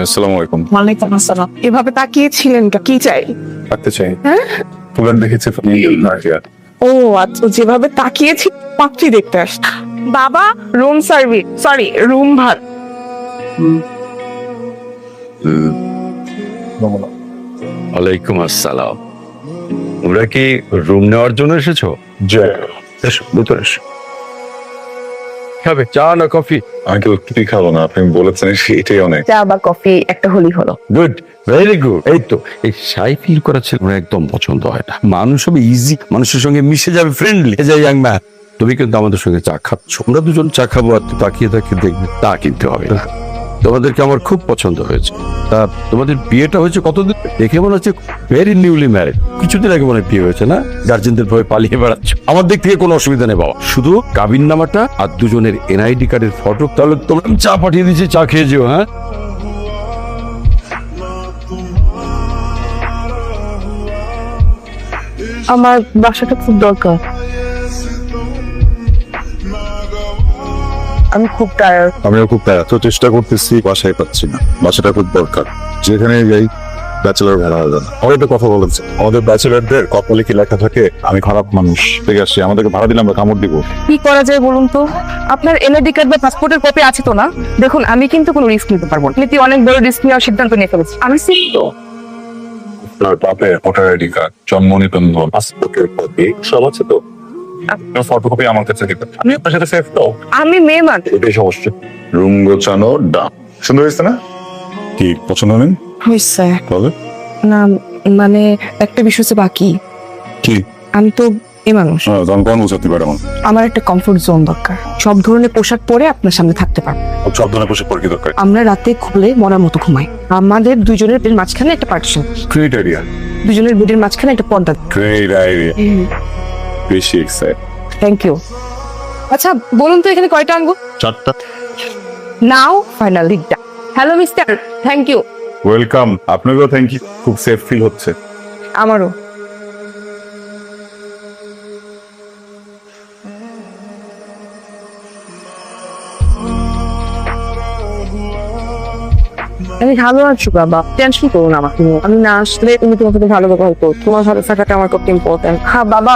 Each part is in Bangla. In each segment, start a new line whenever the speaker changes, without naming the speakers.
আসসালামু আলাইকুম।
ওয়ালাইকুম আসসালাম। এভাবে তাকিয়েছিলেন কি চাই?
থাকতে চাই।
হ্যাঁ?
প্রোগ্রাম দেখেছি নাজিয়া।
ও আচ্ছা, যেভাবে তাকিয়েছি পাত্রী দেখতে আস। বাবা, রুম সার্ভিস, সরি রুম ভাড়া।
ওয়ালাইকুম আসসালাম। তোমরা কি রুম নেওয়ার জন্য এসেছো? এসো ভিতরে এসো। খাবে চা না কফি?
আঙ্কেল কিছুই খাবো না, আপনি বলেছেন এটাই অনেক।
চা বা কফি একটা হলি হলো।
Good, very good. এই তো এই শাই ফিল করা ছেলে একদম পছন্দ হয় না। মানুষ হবে ইজি, মানুষের সঙ্গে মিশে যাবে, ফ্রেন্ডলি। এই যে ইয়াং ম্যান, তুমি কিন্তু আমাদের সঙ্গে চা খাচ্ছ, আমরা দুজন চা খাবো আর তাকিয়ে তাকিয়ে দেখবে, তা কিনতে হবে না। তোমাদেরকে আমার খুব পছন্দ হয়েছে। তা তোমাদের বিয়েটা হয়েছে কতদিন? দেখে মনে হচ্ছে ভেরি নিউলি ম্যারিড। কিছুদিন আগে মনে হয় বিয়ে হয়েছে না? গার্জেনদের ভয়ে পালিয়ে বেড়াচ্ছ। আমার দিক থেকে কোনো অসুবিধা নেই বাবা, শুধু কাবিন নামাটা আর দুজনের এনআইডি কার্ডের ফটো। তাহলে তোমরা চা পাঠিয়ে দিয়েছি, চা খেয়ে যেও। হ্যাঁ,
আমার বাসাটা খুব দরকার। আমি খুব টায়ার্ড।
আমিও খুব এত চেষ্টা করতেছি, বাসায় পাচ্ছি না। বাসাটা খুব দরকার, যেখানে যাই ব্যাচেলার ভাড়া হয়ে যান। আমার একটা কথা বলেছে, আমাদের ব্যাচেলারদের কপালে কি লেখা থাকে আমি খারাপ মানুষ, ঠিক আছে? আমাদেরকে ভাড়া দিলে আমরা কামড় দিব।
কি করা যায় বলুন তো? আপনার এনআইডি কার্ড বা পাসপোর্টের কপি আছে তো না? দেখুন, আমি কিন্তু কোনো রিস্ক নিতে পারবো না। আপনি অনেক বড় রিস্ক নেওয়ার সিদ্ধান্ত নিয়ে ফেলেছি। আমি সিদ্ধ।
আপনার বাপের ভোটার আইডি কার্ড, জন্ম নিবন্ধন, পাসপোর্টের কপি সব আছে তো? আপনার ফটোকপি আমার কাছে দিবেন, আমি আপনার সাথে সেফ তো।
আমি মেয়ে মানুষ।
এটাই সমস্যা। রুম গোছানো ডান। সুন্দর হয়েছে না? কি পছন্দ নেই?
হয়েছে
বলে
না, মানে একটা বিষয় হচ্ছে বাকি।
কি?
আমি তো এ মানুষ,
তখন কোন বোঝাতে পারে আমার?
আমার একটা কমফোর্ট জোন দরকার। সব ধরনের পোশাক পরে আপনার সামনে থাকতে পারবো।
সব ধরনের পোশাক পরে কি দরকার?
আমরা রাতে খুলে মরার মতো ঘুমাই। আমাদের দুজনের বেডের মাঝখানে একটা পার্টিশন,
গ্রেট আইডিয়া,
দুজনের বেডের মাঝখানে একটা পর্দা।
গ্রেট আইডিয়া, বেশি এক্সাইট।
Thank you. আচ্ছা বলুন তো এখানে কয়টা আনবো?
4টা।
Now finally hello mister, thank you.
Welcome. আপনাকেও থ্যাংক ইউ, খুব সেফ ফিল হচ্ছে।
আমারও। আমি ভালো আছি বাবা, টেনশন করো না আমাকে নিয়ে। আমি না আসলে তুমি তোমার সাথে ভালো ব্যবহার করো, তোমার ভালো থাকাটা আমার খুব ইম্পর্টেন্ট। হ্যাঁ বাবা,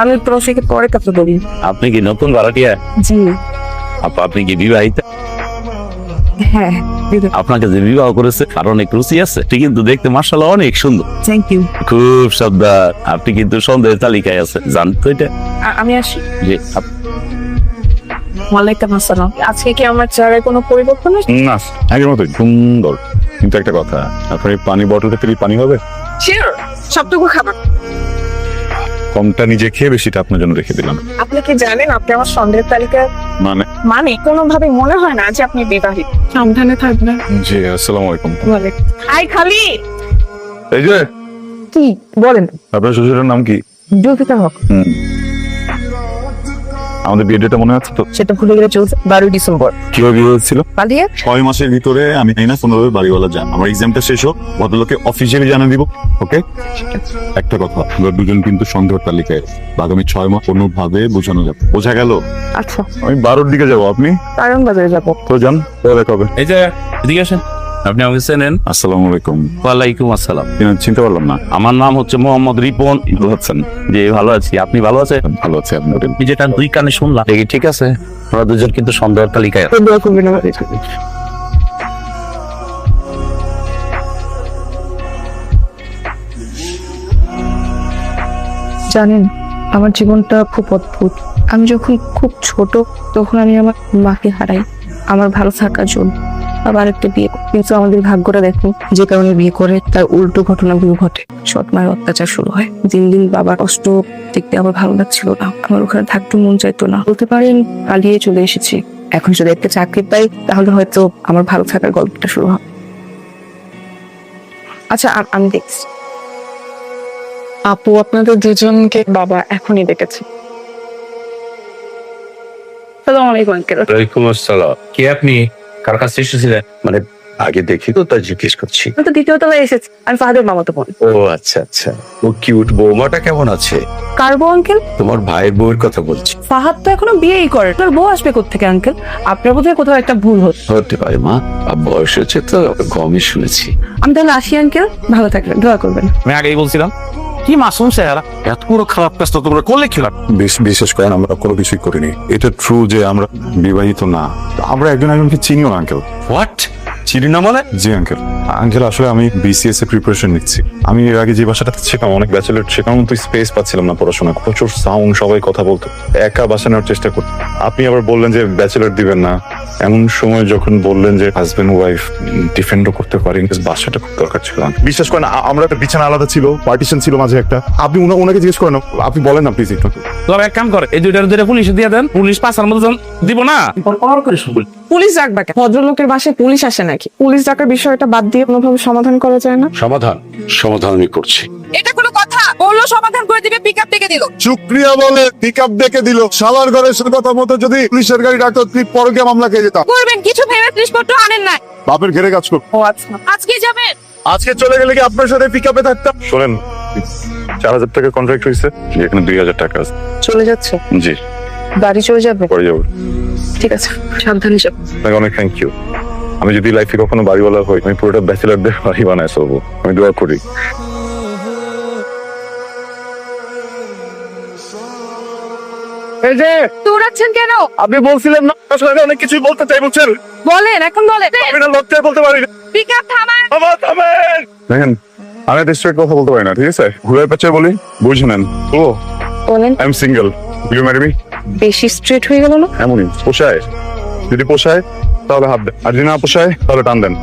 আমি তোমার সাথে পরে কথা বলি।
আপনি কি নতুন ভাড়াটিয়া?
জি
আপনি কি বিবাহিত?
হ্যাঁ।
আপনাকে যে বিবাহ করেছে তার অনেক রুচি আছে, ঠিক কিন্তু দেখতে মাশাআল্লাহ অনেক সুন্দর।
Thank you.
খুব সাবধান, আপনি কিন্তু সন্দেহের তালিকায় আছে, জানতো এটা?
আমি আসি।
জি
ওয়ালাইকুম আসসালাম। আজকে কি আমার চেহারায় কোনো পরিবর্তন আছে?
না, আগের মতোই সুন্দর। কিন্তু একটা কথা, আপনার এই পানি বটলটা থেকে পানি হবে?
শিওর, সবটুকু খাবার।
কমটা নিজে খেয়ে বেশিটা আপনার জন্য রেখে দিলাম।
আপনি কি জানেন আপনি আমার সন্দেহের তালিকায়?
মানে?
মানে কোনোভাবে মনে হয় না যে আপনি বিবাহিত। সাবধানে থাকবেন।
জি, আসসালামু আলাইকুম।
আই খালি।
এই যে,
কি বলেন?
আপনার শ্বশুরের নাম কি?
জুলফিকার হক।
আমাদের বিয়ের ডেটটা মনে আছে তো?
সেটা ভুলে গেলে চলছে। 12 ডিসেম্বর।
কিভাবে বিয়ে হয়েছিল?
পালিয়ে।
6 মাসের ভিতরে আমি এই না কোনোভাবে বাড়িওয়ালা যান। আমার এক্সামটা শেষ হোক, ভদ্রলোকে অফিসিয়ালি জানিয়ে দিব। ওকে? একটা কথা, আমরা দুজন কিন্তু সন্দেহের তালিকায়। আগামী 6 মাস কোনোভাবে বোঝানো যাবে। বোঝা গেল?
আচ্ছা,
আমি 12-র দিকে যাবো, আপনি
কারণ বাজারে যাবো।
তো যান, দেখা হবে।
এই যে এদিকে আসেন, আপনি আমাকে চেনেন?
আসসালামু আলাইকুম।
ওয়ালাইকুম আসসালাম।
চিনতে পারলাম না।
আমার নাম হচ্ছে মোহাম্মদ রিপন।
ভালো আছেন?
যে ভালো আছি, আপনি ভালো আছেন?
ভালো আছি। আপনি বলেন।
আপনি যেটা দুই কানে শুনলাম, দেখি ঠিক আছে? আমরা দুজন কিন্তু সন্দেহের তালিকায় আছি।
দোয়া করবেন আমাদের। জানেন, আমার জীবনটা খুব অদ্ভুত। আমি যখন খুব ছোট তখন আমি আমার মাকে হারাই আমার ভালো থাকার জন্য। আবার একটা বিয়ে করি। কিন্তু আমাদের ভাগ্যটা দেখো, যে কারণে বিয়ে করে তার উল্টো ঘটনাগুলো ঘটে। সৎ মায়ের অত্যাচার শুরু হয়। দিন দিন বাবার কষ্ট দেখতে আমার ভালো লাগছিল না। আমার ওখানে থাকতে মন চাইতো না। বলতে পারেন পালিয়ে চলে এসেছি। এখন যদি একটা চাকরি পাই তাহলে হয়তো আমার ভালো থাকার গল্পটা শুরু হবে। আচ্ছা আমি দেখছি। আপু, আপনাদের দুজনকে বাবা এখনই ডেকেছে। আসসালামু আলাইকুম আঙ্কেল।
ওয়ালাইকুম আসসালাম। কে আপনি? কার কাছে এসেছিলেন? মানে আগে দেখি তো তাই জিজ্ঞেস করছি।
আমি তো দ্বিতীয় তলায় এসেছি, আমি ফাহাদের মামাতো বোন।
ও আচ্ছা আচ্ছা, ও কিউট বৌমাটা কেমন আছে?
কার বউ আঙ্কেল?
তোমার ভাইয়ের বউয়ের কথা বলছি।
ফাহাদ তো এখনো বিয়েই করে, তোর বউ আসবে কোত্থেকে আঙ্কেল? আপনার বোধহয় কোথাও একটা ভুল হচ্ছে।
হতে পারে মা, আর বয়স হচ্ছে তো কমই শুনেছি।
আমি তাহলে আসি আঙ্কেল, ভালো থাকবেন, দোয়া করবেন।
আমি আগেই বলছিলাম কি মাসুম চেহারা, এত বড় খারাপ কাজটা তোমরা করলে কি লাভ?
বিশেষ করেন আমরা কোনো কিছুই করিনি। এটা ট্রু যে আমরা বিবাহিত না, আমরা একজন একজনকে চিনিও না আঙ্কেল।
হোয়াট? চিনি না মানে?
জি আঙ্কেল। আঙ্কেল আসলে আমি বিসিএস এর প্রিপারেশন নিচ্ছি। আমি এর আগে যে বাসাটাতে ছিলাম অনেক ব্যাচেলর, সেখানে তো স্পেস পাচ্ছিলাম না পড়াশোনা, প্রচুর সাউন্ড, সবাই কথা বলতো, একা বাসা নেওয়ার চেষ্টা করতো। আপনি আবার বললেন যে ব্যাচেলর দিবেন না, এমন সময় যখন বললেন যে হাজবেন্ড ওয়াইফ ডিফেন্ডও করতে পারেন, বাসাটা খুব দরকার ছিল। বিশ্বাস করেন আমরা একটা বিছানা আলাদা ছিল, পার্টিশন ছিল মাঝে একটা। আপনি ওনাকে জিজ্ঞেস করেন, আপনি বলেন না প্লিজ একটু।
তবে এক কাম করে, এই দুইটার দুইটা পুলিশে দিয়ে দেন, পুলিশ পাঁচার মতো দিব না।
পুলিশ ডাকবা কেন? ভদ্রলোকের বাসায় পুলিশ আসে নাকি? পুলিশ ডাকার বিষয়টা বাদ দিয়ে কোনোভাবে সমাধান করা যায় না?
সমাধান আমি করছি।
এটা কোনো কথা? বললো সমাধান করে দিবে, পিকআপ থেকে দিল।
শুক্রিয়া বলে পিকআপ ডেকে দিল। শালার ঘরের সাথে কথা মতো যদি পুলিশের গাড়ি ডাকতো, তুই পরকে মামলা খেয়ে যেতাম।
করবেন কিছু ভেবে জিনিসপত্র আনেন না।
বাপের ঘেরে কাজ কর।
ও আচ্ছা, আজকে যাবেন?
আজকে চলে গেলে কি আপনার সাথে পিকআপে থাকতাম? শোনেন, 4000 টাকা কন্ট্রাক্ট হয়েছে, এখানে 2000 টাকা আছে।
চলে যাচ্ছে?
জি,
বাড়ি চলে যাবে?
পরে যাবো।
ঠিক আছে, সাবধানে যাবে।
আপনাকে অনেক থ্যাংক ইউ। আমি যদি লাইফে কখনো বাড়িওয়ালা হই, আমি পুরোটা ব্যাচেলারদের বাড়ি বানায় চলবো, আমি দোয়া করি।
এই যে
দৌড়াচ্ছেন কেন?
আপনি বলছিলেন না আসলে অনেক কিছুই বলতে চাই, বলছেন
বলেন, এখন বলেন।
আমি না লজ্জায় বলতে পারি না।
পিকআপ থামান।
আমার থামেন।
দেখেন, আমি ডিস্ট্রিক্ট কথা বলতে পারি না, ঠিক আছে? ঘুরে পেঁচে বলি, বুঝে নেন। ও,
বলেন।
I am single, you marry me?
বেশি স্ট্রেট হয়ে গেল না?
এমনই পোষায়, যদি পোষায় তাহলে হাত দেন, আর যদি না পোষায় তাহলে টান দেন।